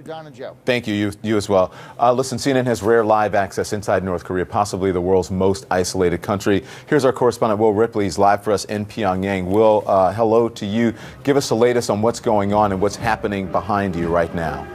you, Don and Joe. Thank you. You as well. Listen, CNN has rare live access inside North Korea, possibly the world's most isolated country. Here's our correspondent, Will Ripley. He's live for us in Pyongyang. Will, hello to you. Give us the latest on what's going on and what's happening behind you right now.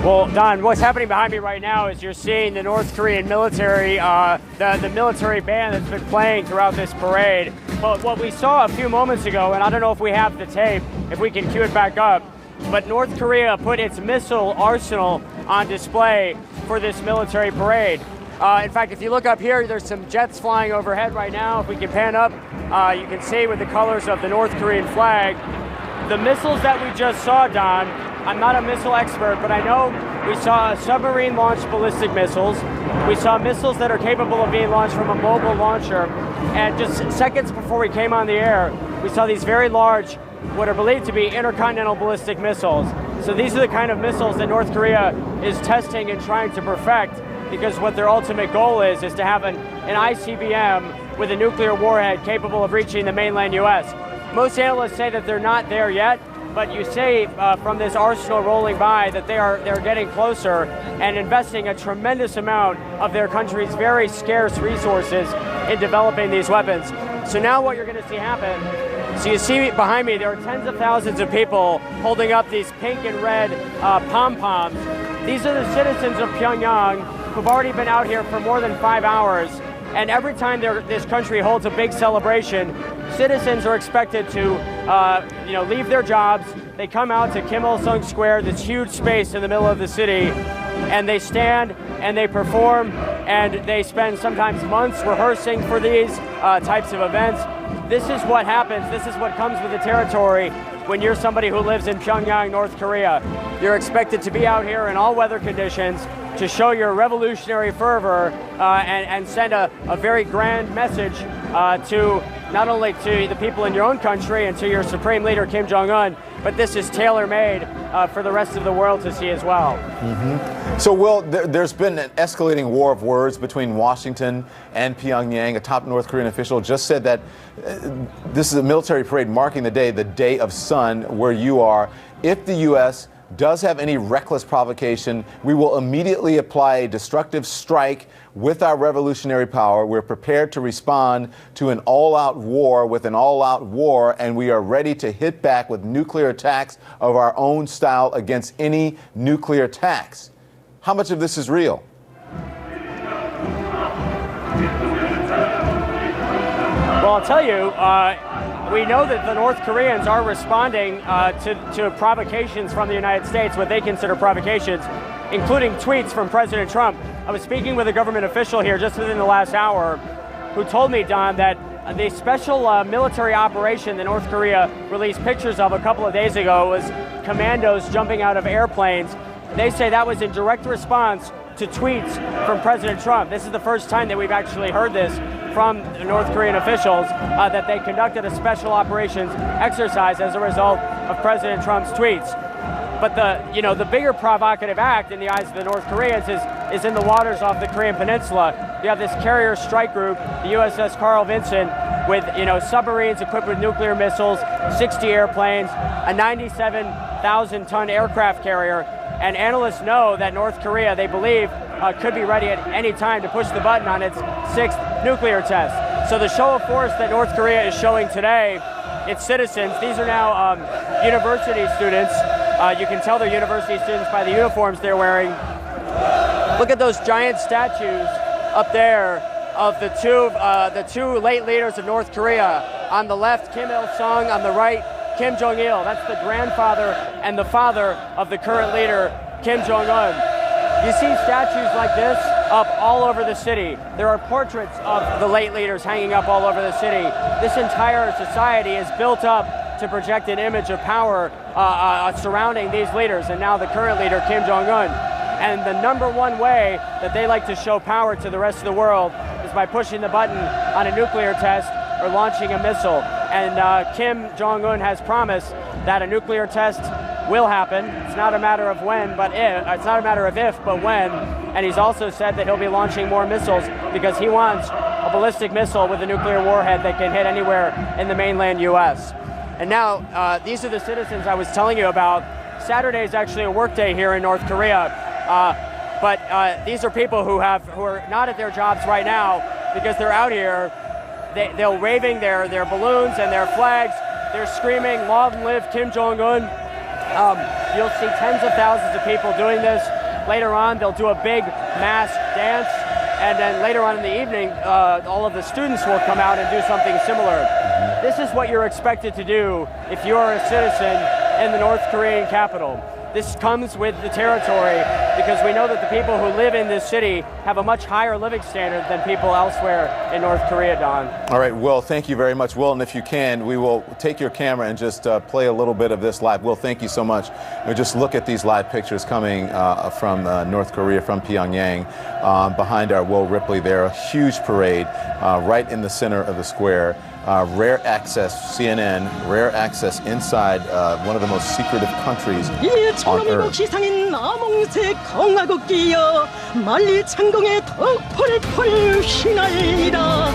Well, Don, what's happening behind me right now is you're seeing the North Korean military, the military band that's been playing throughout this parade. But what we saw a few moments ago, and I don't know if we have the tape, if we can cue it back up, but North Korea put its missile arsenal on display for this military parade. In fact, if you look up here, there's some jets flying overhead right now. If we can pan up, you can see with the colors of the North Korean flag. The missiles that we just saw, Don, I'm not a missile expert, but I know we saw submarine-launched ballistic missiles. We saw missiles that are capable of being launched from a mobile launcher. And just seconds before we came on the air, we saw these very large, what are believed to be intercontinental ballistic missiles. So these are the kind of missiles that North Korea is testing and trying to perfect, because what their ultimate goal is to have an ICBM with a nuclear warhead capable of reaching the mainland U.S. Most analysts say that they're not there yet, but you say from this arsenal rolling by that they're getting closer and investing a tremendous amount of their country's very scarce resources in developing these weapons. So now what you're going to see happen, so you see behind me, there are tens of thousands of people holding up these pink and red pom-poms. These are the citizens of Pyongyang who've already been out here for more than 5 hours. And every time this country holds a big celebration, citizens are expected to leave their jobs. They come out to Kim Il-sung Square, this huge space in the middle of the city, and they stand and they perform, and they spend sometimes months rehearsing for these types of events. This is what happens. This is what comes with the territory when you're somebody who lives in Pyongyang, North Korea. You're expected to be out here in all weather conditions to show your revolutionary fervor and send a very grand message to not only to the people in your own country and to your supreme leader, Kim Jong-un, but this is tailor-made for the rest of the world to see as well. Mm-hmm. So, Will, there's been an escalating war of words between Washington and Pyongyang. A top North Korean official just said that this is a military parade marking the day of sun where you are. If the U.S. does have any reckless provocation, we will immediately apply a destructive strike with our revolutionary power. We're prepared to respond to an all-out war with an all-out war, and we are ready to hit back with nuclear attacks of our own style against any nuclear attacks. How much of this is real? Well, I'll tell you, we know that the North Koreans are responding to provocations from the United States, what they consider provocations, including tweets from President Trump. I was speaking with a government official here just within the last hour who told me, Don, that the special military operation that North Korea released pictures of a couple of days ago was commandos jumping out of airplanes. They say that was in direct response to tweets from President Trump. This is the first time that we've actually heard this from the North Korean officials, that they conducted a special operations exercise as a result of President Trump's tweets. But the bigger provocative act in the eyes of the North Koreans is in the waters off the Korean Peninsula. You have this carrier strike group, the USS Carl Vinson, with submarines equipped with nuclear missiles, 60 airplanes, a 97,000-ton aircraft carrier. And analysts know that North Korea, they believe, could be ready at any time to push the button on its 6th nuclear test. So the show of force that North Korea is showing today, its citizens, these are now university students. You can tell they're university students by the uniforms they're wearing. Look at those giant statues up there of the two late leaders of North Korea. On the left, Kim Il-sung. On the right, Kim Jong-il. That's the grandfather and the father of the current leader, Kim Jong-un. You see statues like this up all over the city. There are portraits of the late leaders hanging up all over the city. This entire society is built up to project an image of power surrounding these leaders, and now the current leader, Kim Jong-un. And the number one way that they like to show power to the rest of the world is by pushing the button on a nuclear test or launching a missile. And Kim Jong-un has promised that a nuclear test will happen. It's not a matter of when, but if. It's not a matter of if, but when. And he's also said that he'll be launching more missiles because he wants a ballistic missile with a nuclear warhead that can hit anywhere in the mainland U.S. And now, these are the citizens I was telling you about. Saturday is actually a work day here in North Korea. But these are people who are not at their jobs right now because they're out here. They're waving their balloons and their flags. They're screaming, "Long live Kim Jong-un." You'll see tens of thousands of people doing this. Later on, they'll do a big mass dance. And then later on in the evening, all of the students will come out and do something similar. This is what you're expected to do if you're a citizen in the North Korean capital. This comes with the territory because we know that the people who live in this city have a much higher living standard than people elsewhere in North Korea, Don. All right, Will, thank you very much. Will, and if you can, we will take your camera and just play a little bit of this live. Will, thank you so much. Just look at these live pictures coming from North Korea, from Pyongyang. Behind our Will Ripley there, a huge parade right in the center of the square. Rare access, CNN, rare access inside one of the most secretive countries on earth. 시상인 남홍색 강하고 끼어 만리 창공에 덕 펄펄 휘날리라.